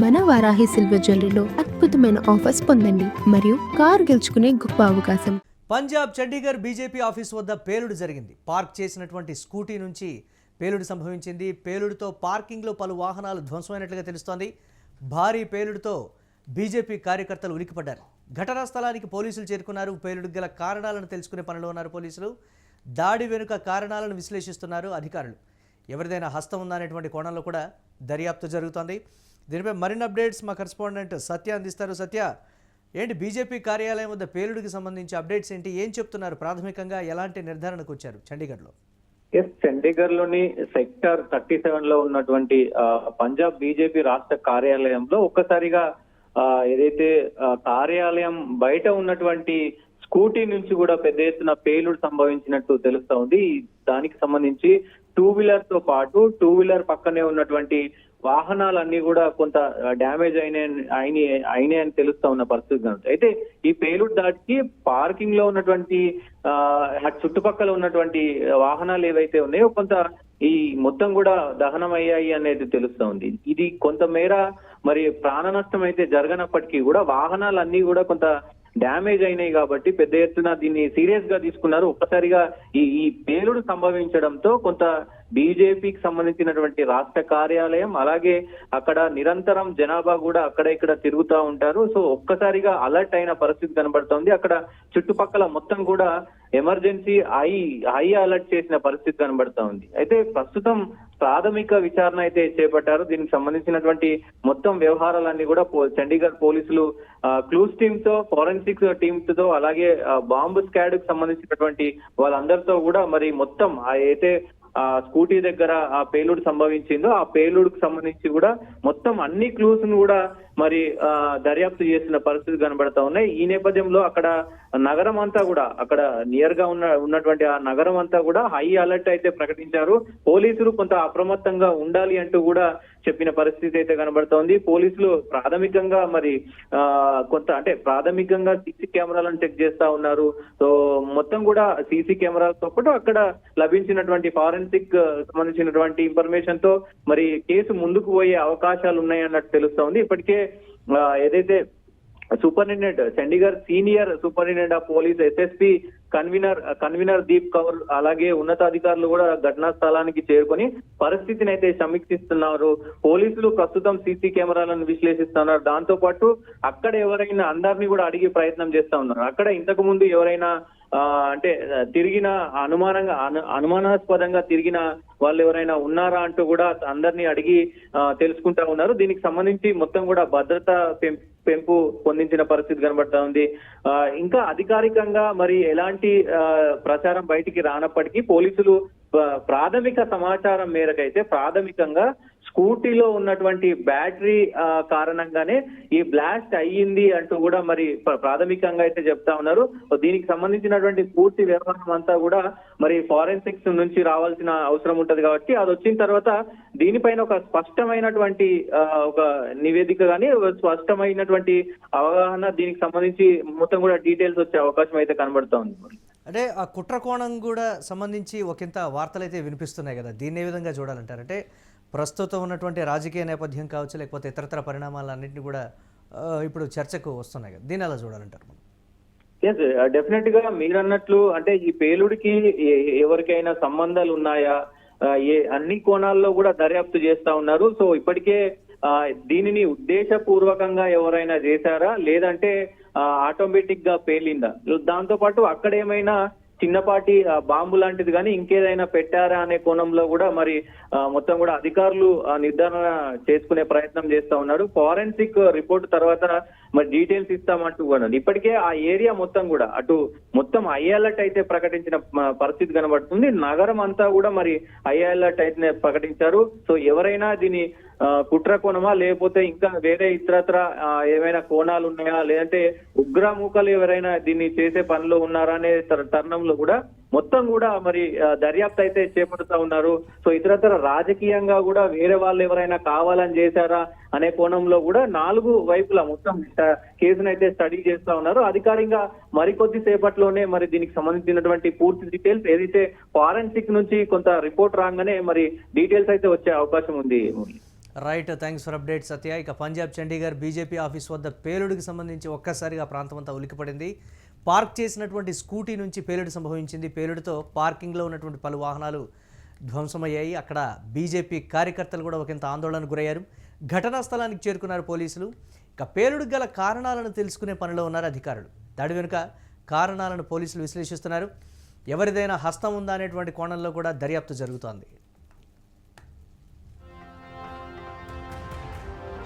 మన వారాహి సిల్వర్ జ్యువెలరీలో అద్భుతమైన ఆఫర్స్ పొందండి మరియు కారు గెలుచుకునే గొప్ప అవకాశం. పంజాబ్ చండీగఢ్ బీజేపీ ఆఫీస్ వద్ద పేలుడు జరిగింది. పార్క్ చేసినటువంటి స్కూటీ నుంచి పేలుడు సంభవించింది. పేలుడుతో పార్కింగ్లో పలు వాహనాలు ధ్వంసమైనట్లుగా తెలుస్తోంది. భారీ పేలుడుతో బీజేపీ కార్యకర్తలు ఉలిక్కిపడ్డారు. ఘటనా స్థలానికి పోలీసులు చేరుకున్నారు. పేలుడుకు గల కారణాలను తెలుసుకునే పనిలో ఉన్నారు పోలీసులు. దాడి వెనుక కారణాలను విశ్లేషిస్తున్నారు అధికారులు. ఎవరిదైనా హస్తం ఉందనేటువంటి కోణంలో కూడా దర్యాప్తు జరుగుతోంది. దీనిపై మరిన్ని అప్డేట్స్ మా కరెస్పాండెంట్ సత్య అందిస్తారు. సత్య, ఏంటి బీజేపీ కార్యాలయం వద్ద పేలుడికి సంబంధించి అప్డేట్స్ ఏంటి, ఏం చెప్తున్నారు? ప్రాథమికంగా ఎలాంటి నిర్ధారణకు వచ్చారు చండీగఢ్లో? చండీగఢ్ లోని సెక్టర్ 37 లో ఉన్నటువంటి పంజాబ్ బీజేపీ రాష్ట్ర కార్యాలయంలో ఒక్కసారిగా ఏదైతే కార్యాలయం బయట ఉన్నటువంటి స్కూటీ నుంచి కూడా పెద్ద ఎత్తున పేలుడు సంభవించినట్టు తెలుస్తా ఉంది. దానికి సంబంధించి 2 వీలర్ తో పాటు 2 వీలర్ పక్కనే ఉన్నటువంటి వాహనాలన్నీ కూడా కొంత డ్యామేజ్ అయినాయి అని తెలుస్తా ఉన్న పరిస్థితి. అయితే ఈ పేలుడు దాటికి పార్కింగ్ లో ఉన్నటువంటి చుట్టుపక్కల ఉన్నటువంటి వాహనాలు ఏవైతే ఉన్నాయో కొంత ఈ మొత్తం కూడా దహనం అయ్యాయి అనేది తెలుస్తా ఉంది. ఇది కొంతమేర మరి ప్రాణ నష్టం అయితే జరగనప్పటికీ కూడా వాహనాలన్నీ కూడా కొంత డ్యామేజ్ అయినాయి కాబట్టి పెద్ద ఎత్తున దీన్ని సీరియస్ గా తీసుకున్నారు. ఒక్కసారిగా ఈ పేలుడు సంభవించడంతో కొంత బీజేపీకి సంబంధించినటువంటి రాష్ట్ర కార్యాలయం అలాగే అక్కడ నిరంతరం జనాభా కూడా అక్కడ ఇక్కడ తిరుగుతూ ఉంటారు. సో ఒక్కసారిగా అలర్ట్ అయిన పరిస్థితి కనబడుతోంది. అక్కడ చుట్టుపక్కల మొత్తం కూడా ఎమర్జెన్సీ హై అలర్ట్ చేసిన పరిస్థితి కనబడతా ఉంది. అయితే ప్రస్తుతం ప్రాథమిక విచారణ అయితే చేపట్టారు. దీనికి సంబంధించినటువంటి మొత్తం వ్యవహారాలన్నీ కూడా చండీగఢ్ పోలీసులు క్లూస్ టీమ్ తో, ఫోరెన్సిక్ టీమ్ తో అలాగే బాంబు స్క్వాడ్ కు సంబంధించినటువంటి వాళ్ళందరితో కూడా మరి మొత్తం అయితే స్కూటీ దగ్గర ఆ పేలుడు సంభవించిందో ఆ పేలుడుకు సంబంధించి కూడా మొత్తం అన్ని క్లూస్ ను కూడా మరి దర్యాప్తు చేసిన పరిస్థితి కనబడతా ఉన్నాయి. ఈ నేపథ్యంలో అక్కడ నగరం అంతా కూడా అక్కడ నియర్ గా ఉన్నటువంటి ఆ నగరం అంతా కూడా హై అలర్ట్ అయితే ప్రకటించారు. పోలీసులు కొంత అప్రమత్తంగా ఉండాలి అంటూ కూడా చెప్పిన పరిస్థితి అయితే కనబడుతోంది. పోలీసులు ప్రాథమికంగా మరి ప్రాథమికంగా సీసీ కెమెరాలను చెక్ చేస్తా ఉన్నారు. సో మొత్తం కూడా సీసీ కెమెరాలతో పాటు అక్కడ లభించినటువంటి ఫారెన్సిక్ సంబంధించినటువంటి ఇన్ఫర్మేషన్ తో మరి కేసు ముందుకు పోయే అవకాశాలు ఉన్నాయన్నట్టు తెలుస్తోంది. ఇప్పటికే ఏదైతే Chandigarh senior superintendent of police SSP convener Deep Kaur అలాగే ఉన్నతాధికారులు కూడా ఘటనా స్థలానికి చేరుకొని పరిస్థితిని అయితే సమీక్షిస్తున్నారు. పోలీసులు ప్రస్తుతం సీసీ కెమెరాలను విశ్లేషిస్తున్నారు. దాంతో పాటు అక్కడ ఎవరైనా అందరినీ కూడా అడిగే ప్రయత్నం చేస్తా ఉన్నారు. అక్కడ ఇంతకు ముందు ఎవరైనా తిరిగిన అనుమానాస్పదంగా తిరిగిన వాళ్ళు ఎవరైనా ఉన్నారా అంటూ కూడా అందరినీ అడిగి తెలుసుకుంటా ఉన్నారు. దీనికి సంబంధించి మొత్తం కూడా భద్రత పెంపు పొందించిన పరిస్థితి కనబడతా ఉంది. ఇంకా అధికారికంగా మరి ఎలాంటి ప్రచారం బయటికి రానప్పటికీ పోలీసులు ప్రాథమిక సమాచారం మేరకైతే ప్రాథమికంగా స్కూటీలో ఉన్నటువంటి బ్యాటరీ కారణంగానే ఈ బ్లాస్ట్ అయ్యింది అంటూ కూడా మరి ప్రాథమికంగా అయితే చెప్తా ఉన్నారు. దీనికి సంబంధించినటువంటి పూర్తి వ్యవహారం అంతా కూడా మరి ఫారెన్సిక్స్ నుంచి రావాల్సిన అవసరం ఉంటది కాబట్టి అది వచ్చిన తర్వాత దీనిపైన ఒక స్పష్టమైనటువంటి ఒక నివేదిక కానీ స్పష్టమైనటువంటి అవగాహన దీనికి సంబంధించి మొత్తం కూడా డీటెయిల్స్ వచ్చే అవకాశం అయితే కనబడుతా ఉంది. అంటే ఆ కుట్ర కోణం కూడా సంబంధించి ఒకంత వార్తలు అయితే వినిపిస్తున్నాయి కదా, దీన్ని ఏ విధంగా చూడాలంటారంటే ప్రస్తుతం ఉన్నటువంటి రాజకీయ నేపథ్యం కావచ్చు లేకపోతే ఇతరతర పరిణామాలన్నింటినీ కూడా ఇప్పుడు చర్చకు వస్తున్నాయి కదా, దీన్ని ఎలా చూడాలంటారు? డెఫినెట్ గా మీరు అన్నట్లు అంటే ఈ పేలుడికి ఎవరికైనా సంబంధాలు ఉన్నాయా అన్ని కోణాల్లో కూడా దర్యాప్తు చేస్తా ఉన్నారు. సో ఇప్పటికే దీనిని ఉద్దేశపూర్వకంగా ఎవరైనా చేశారా లేదంటే ఆటోమేటిక్ గా పేలిందా, దాంతో పాటు అక్కడ ఏమైనా చిన్నపాటి బాంబు లాంటిది కానీ ఇంకేదైనా పెట్టారా అనే కోణంలో కూడా మరి మొత్తం కూడా అధికారులు నిర్ధారణ చేసుకునే ప్రయత్నం చేస్తా ఉన్నారు. ఫారెన్సిక్ రిపోర్ట్ తర్వాత మరి డీటెయిల్స్ ఇస్తామంటూ కూడా ఇప్పటికే ఆ ఏరియా మొత్తం కూడా అటు మొత్తం హై అలర్ట్ అయితే ప్రకటించిన పరిస్థితి కనబడుతుంది. నగరం అంతా కూడా మరి హై అలర్ట్ అయితే ప్రకటించారు. సో ఎవరైనా దీని కుట్ర కోణమా లేకపోతే ఇంకా వేరే ఇతరత్ర ఏమైనా కోణాలు ఉన్నాయా లేదంటే ఉగ్రమూకలు ఎవరైనా దీన్ని చేసే పనిలో ఉన్నారా అనే తరుణంలో కూడా మొత్తం కూడా మరి దర్యాప్తు అయితే చేపడుతూ ఉన్నారు. సో ఇతరతర రాజకీయంగా కూడా వేరే వాళ్ళు ఎవరైనా కావాలని చేశారా అనే కోణంలో కూడా 4 వైపులా మొత్తం కేసును అయితే స్టడీ చేస్తా ఉన్నారు. అధికారికంగా మరికొద్ది సేపట్లోనే మరి దీనికి సంబంధించినటువంటి పూర్తి డీటెయిల్స్ ఏదైతే ఫారెన్సిక్ నుంచి కొంత రిపోర్ట్ రాగానే మరి డీటెయిల్స్ అయితే వచ్చే అవకాశం ఉంది. రైట్, థ్యాంక్స్ ఫర్ అప్డేట్ సత్య. ఇక పంజాబ్ చండీగఢ్ బీజేపీ ఆఫీస్ వద్ద పేలుడుకి సంబంధించి ఒక్కసారిగా ప్రాంతం అంతా ఉలికిపడింది. పార్క్ చేసినటువంటి స్కూటీ నుంచి పేలుడు సంభవించింది. పేలుడుతో పార్కింగ్లో ఉన్నటువంటి పలు వాహనాలు ధ్వంసమయ్యాయి. అక్కడ బీజేపీ కార్యకర్తలు కూడా ఒకంత ఆందోళనకు గురయ్యారు. ఘటనా స్థలానికి చేరుకున్నారు పోలీసులు. ఇక పేలుడుకు గల కారణాలను తెలుసుకునే పనిలో ఉన్నారు అధికారులు. దాడి వెనుక కారణాలను పోలీసులు విశ్లేషిస్తున్నారు. ఎవరిదైనా హస్తం ఉందా అనేటువంటి కోణంలో కూడా దర్యాప్తు జరుగుతోంది.